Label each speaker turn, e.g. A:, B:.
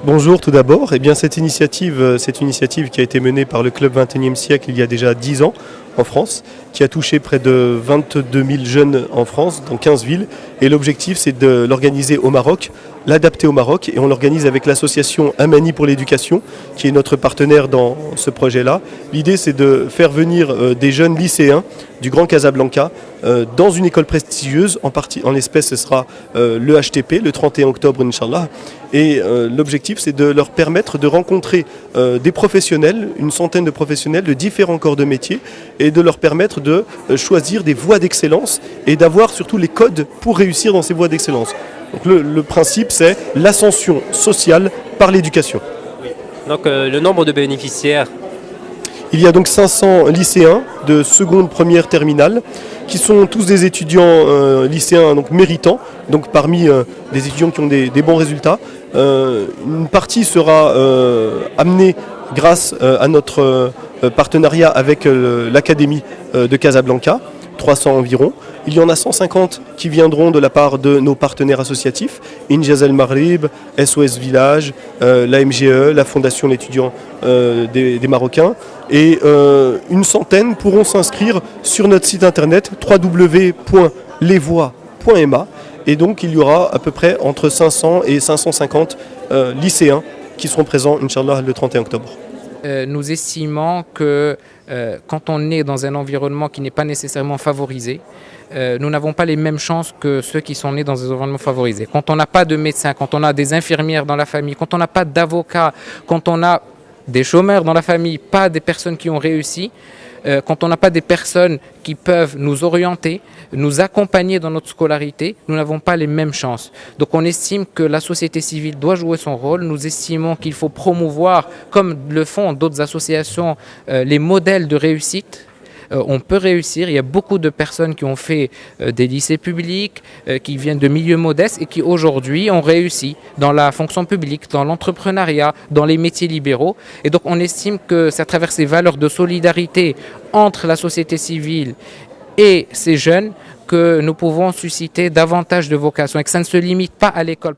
A: Bonjour tout d'abord. Eh bien, cette initiative qui a été menée par le Club 21e siècle il y a déjà 10 ans en France, qui a touché près de 22 000 jeunes en France, dans 15 villes. Et l'objectif, c'est de l'organiser au Maroc, l'adapter au Maroc. Et on l'organise avec l'association Amani pour l'éducation, qui est notre partenaire dans ce projet-là. L'idée, c'est de faire venir des jeunes lycéens du Grand Casablanca dans une école prestigieuse. En l'espèce, ce sera le HTP, le 31 octobre, Inch'Allah. Et l'objectif, c'est de leur permettre de rencontrer des professionnels, une centaine de professionnels de différents corps de métier, et de leur permettre de choisir des voies d'excellence et d'avoir surtout les codes pour réussir dans ces voies d'excellence. Donc le principe, c'est l'ascension sociale par l'éducation.
B: Donc le nombre de bénéficiaires.
A: Il y a donc 500 lycéens de seconde, première, terminale, qui sont tous des étudiants lycéens donc méritants, donc parmi des étudiants qui ont des bons résultats. Une partie sera amenée grâce à notre partenariat avec l'Académie de Casablanca, 300 environ. Il y en a 150 qui viendront de la part de nos partenaires associatifs, Injaz El Maghrib, SOS Village, la MGE, la Fondation l'étudiant des Marocains. Et une centaine pourront s'inscrire sur notre site internet www.lesvoix.ma. Et donc il y aura à peu près entre 500 et 550 lycéens qui seront présents, Inch'Allah, le 31 octobre.
C: Nous estimons que quand on est dans un environnement qui n'est pas nécessairement favorisé, nous n'avons pas les mêmes chances que ceux qui sont nés dans des environnements favorisés. Quand on n'a pas de médecins, quand on a des infirmières dans la famille, quand on n'a pas d'avocats, quand on a des chômeurs dans la famille, pas des personnes qui ont réussi, quand on n'a pas des personnes qui peuvent nous orienter, nous accompagner dans notre scolarité, nous n'avons pas les mêmes chances. Donc on estime que la société civile doit jouer son rôle. Nous estimons qu'il faut promouvoir, comme le font d'autres associations, les modèles de réussite. On peut réussir. Il y a beaucoup de personnes qui ont fait des lycées publics, qui viennent de milieux modestes et qui aujourd'hui ont réussi dans la fonction publique, dans l'entrepreneuriat, dans les métiers libéraux. Et donc on estime que c'est à travers ces valeurs de solidarité entre la société civile et ces jeunes que nous pouvons susciter davantage de vocations et que ça ne se limite pas à l'école.